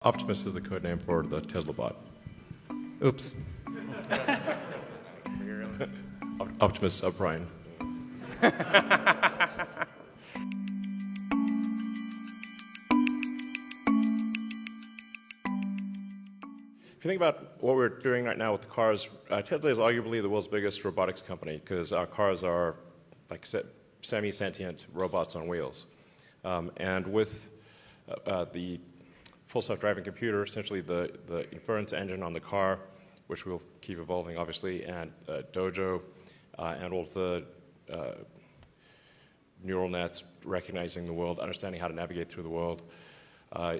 Optimus is the code name for the Tesla bot. Oops. Optimus subprime. If you think about what we're doing right now with the cars, Tesla is arguably the world's biggest robotics company because our cars are like semi-sentient robots on wheels. And with the full self-driving computer, essentially the inference engine on the car, which we'll keep evolving obviously, and Dojo, and all of the neural nets recognizing the world, understanding how to navigate through the world,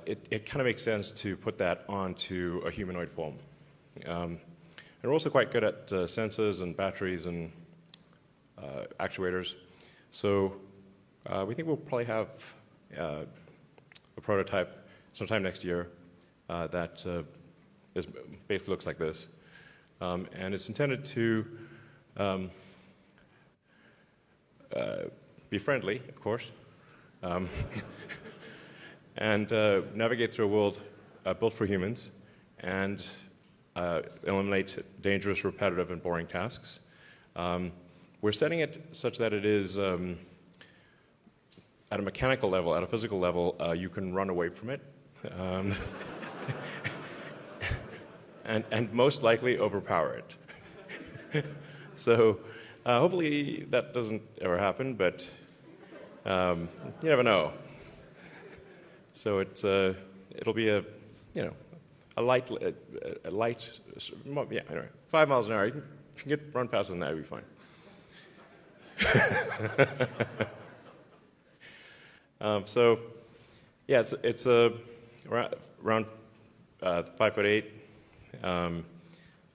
it kind of makes sense to put that onto a humanoid form. And we're also quite good at sensors and batteries and actuators. So we think we'll probably have a prototype sometime next year that basically looks like this. And it's intended to be friendly, of course, and navigate through a world built for humans and eliminate dangerous, repetitive, and boring tasks. We're setting it such that it is, at a mechanical level, at a physical level, you can run away from it. And most likely overpower it. So hopefully that doesn't ever happen, but you never know. So it's it'll be a light yeah, anyway, 5 miles an hour. If you can run faster than that, it'll be fine. So yeah, it's around 5'8".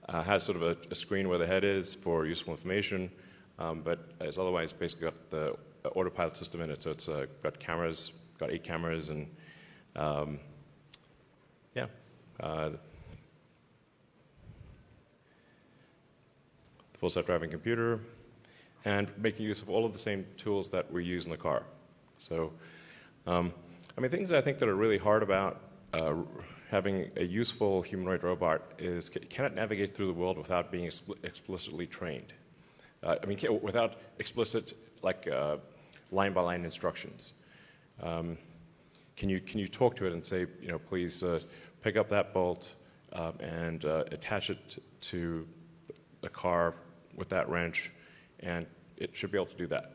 Has sort of a screen where the head is for useful information, but it's otherwise basically got the autopilot system in it. So it's got cameras, got 8 cameras, and yeah. The full self-driving computer, and making use of all of the same tools that we use in the car. So, I mean, things I think that are really hard about having a useful humanoid robot is, can it navigate through the world without being explicitly trained? I mean, without explicit, like, line-by-line instructions. Can you talk to it and say, please pick up that bolt and attach it to the car with that wrench, and it should be able to do that.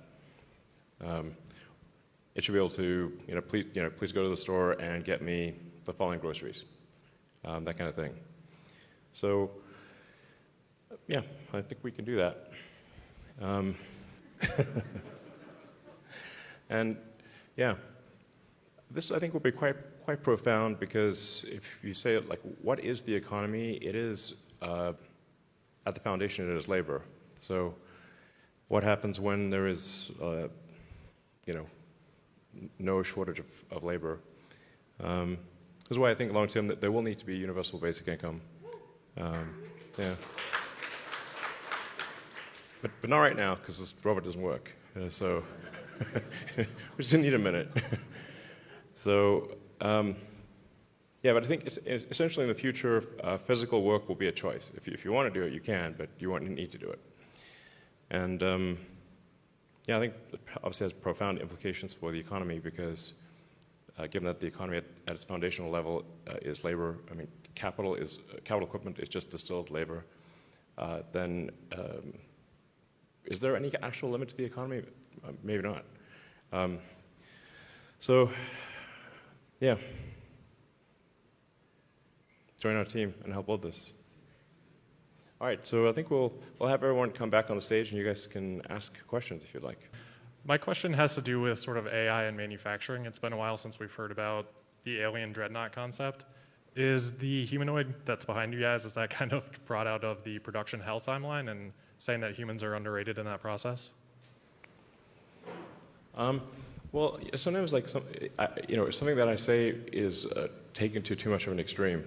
It should be able to, please go to the store and get me the following groceries, that kind of thing. So, yeah, I think we can do that. And yeah, this I think will be quite profound, because if you say it like, what is the economy? It is, at the foundation, it is labor. So what happens when there is, no shortage of labor? This is why I think long term that there will need to be universal basic income. Yeah. But not right now, because this robot doesn't work. So we just need a minute. So yeah, but I think essentially in the future, physical work will be a choice. If you want to do it, you can, but you won't need to do it. And yeah, I think it obviously has profound implications for the economy, because given that the economy at its foundational level is labor, I mean, capital equipment is just distilled labor, then is there any actual limit to the economy? Maybe not. So, yeah, join our team and help build this. All right, so I think we'll have everyone come back on the stage, and you guys can ask questions if you'd like. My question has to do with sort of AI and manufacturing. It's been a while since we've heard about the alien dreadnought concept. Is the humanoid that's behind you guys, is that kind of brought out of the production hell timeline and saying that humans are underrated in that process? Well, sometimes like something that I say is taken to too much of an extreme.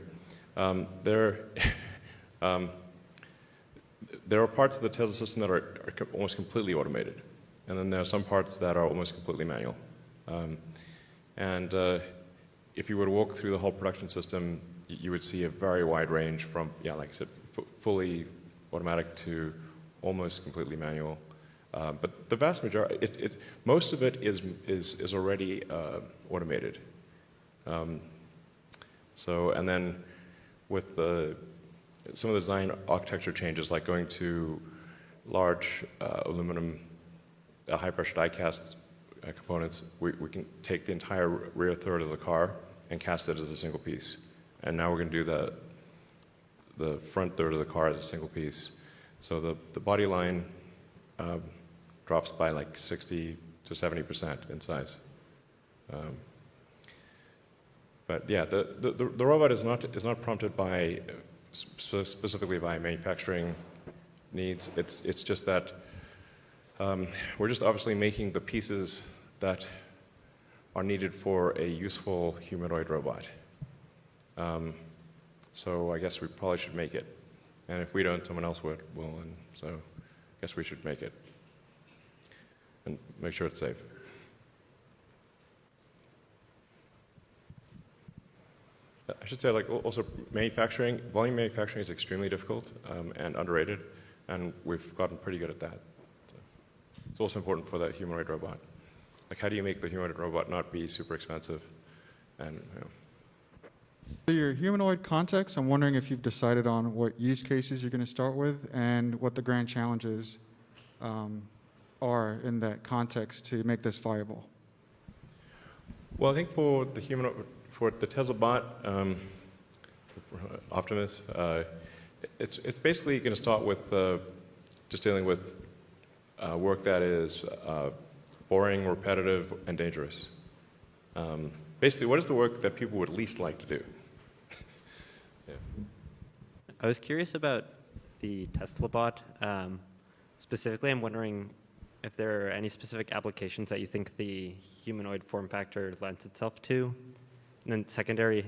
There are parts of the Tesla system that are almost completely automated, and then there are some parts that are almost completely manual. And if you were to walk through the whole production system, you would see a very wide range from, yeah, like I said, fully automatic to almost completely manual. But the vast majority, most of it is already automated. And then with some of the design architecture changes, like going to large aluminum high-pressure die-cast components, we can take the entire rear third of the car and cast it as a single piece. And now we're going to do the front third of the car as a single piece. So the body line drops by like 60 to 70% in size. But yeah, the robot is not prompted by specifically by manufacturing needs. It's just that we're just obviously making the pieces that are needed for a useful humanoid robot. So I guess we probably should make it. And if we don't, someone else will. And so I guess we should make it and make sure it's safe. I should say, like, also volume manufacturing is extremely difficult and underrated, and we've gotten pretty good at that. So it's also important for that humanoid robot. Like, how do you make the humanoid robot not be super expensive? And For your humanoid context, I'm wondering if you've decided on what use cases you're going to start with and what the grand challenges are in that context to make this viable. well, I think for the Tesla bot, Optimus, it's basically going to start with just dealing with work that is boring, repetitive, and dangerous. Basically, what is the work that people would least like to do? Yeah. I was curious about the Tesla bot. Specifically, I'm wondering if there are any specific applications that you think the humanoid form factor lends itself to. And then secondary,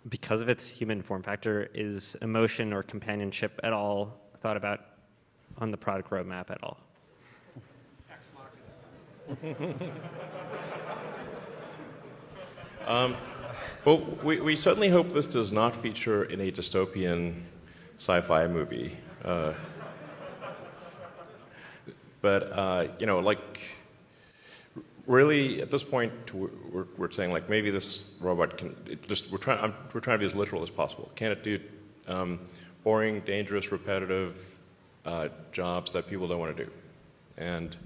because of its human form factor, is emotion or companionship at all thought about on the product roadmap at all? Well, we certainly hope this does not feature in a dystopian sci-fi movie. But like, really, at this point, we're saying, like, maybe this robot can. We're trying to be as literal as possible. Can it do boring, dangerous, repetitive jobs that people don't want to do? And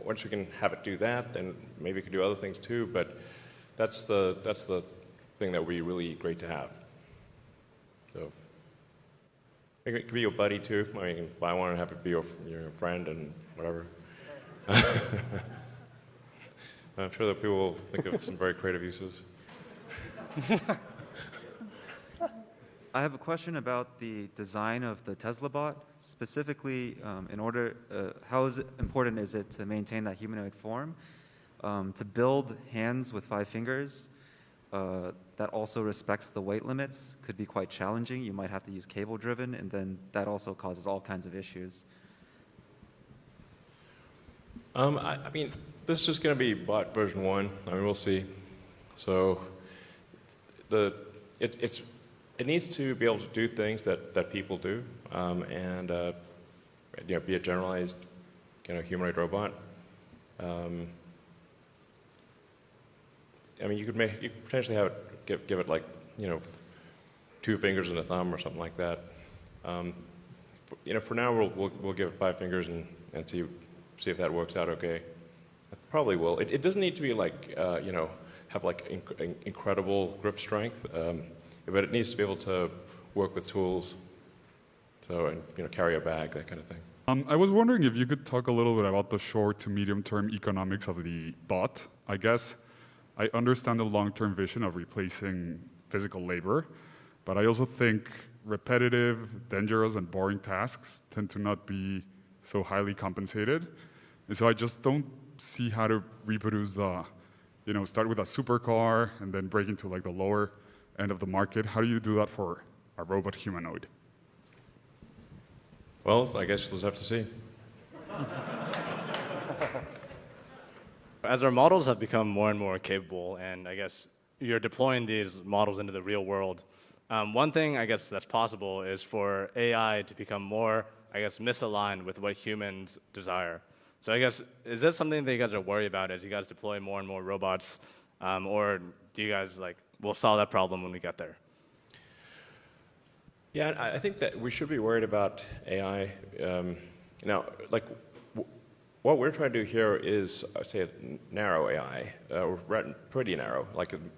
once we can have it do that, then maybe it can do other things too. But that's the thing that would be really great to have. So it could be your buddy too. I mean, if I want to have it be your friend and whatever. I'm sure that people will think of some very creative uses. I have a question about the design of the Tesla bot. Specifically, how important is it to maintain that humanoid form? To build hands with 5 fingers that also respects the weight limits could be quite challenging. You might have to use cable-driven, and then that also causes all kinds of issues. I mean, this is just going to be bot version 1. I mean, we'll see. So it needs to be able to do things that people do, and be a generalized humanoid robot. I mean, you could potentially have it give it like 2 fingers and a thumb or something like that. For now we'll give it 5 fingers and see if that works out okay. It probably will. It doesn't need to be like have like incredible grip strength, but it needs to be able to work with tools. So and carry a bag, that kind of thing. I was wondering if you could talk a little bit about the short to medium term economics of the bot. I guess I understand the long-term vision of replacing physical labor, but I also think repetitive, dangerous, and boring tasks tend to not be so highly compensated. And so I just don't see how to reproduce the, start with a supercar and then break into like the lower end of the market. How do you do that for a robot humanoid? Well, I guess you'll just have to see. As our models have become more and more capable, and I guess you're deploying these models into the real world, one thing I guess that's possible is for AI to become more, I guess, misaligned with what humans desire. So I guess, is that something that you guys are worried about as you guys deploy more and more robots? Or do you guys we'll solve that problem when we get there? Yeah, I think that we should be worried about AI. Now, what we're trying to do here is, say, narrow AI, pretty narrow,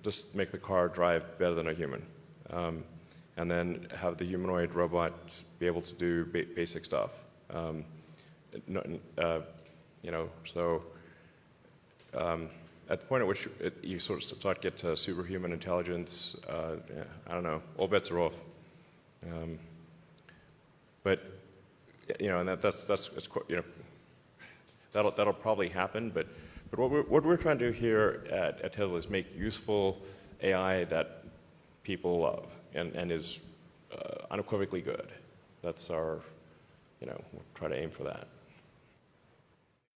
just make the car drive better than a human. And then have the humanoid robot be able to do basic stuff. So at the point at which you sort of start to get to superhuman intelligence, I don't know, all bets are off. But and that'll probably happen. But what we're trying to do here at Tesla is make useful AI that people love and is unequivocally good. That's our, we'll try to aim for that.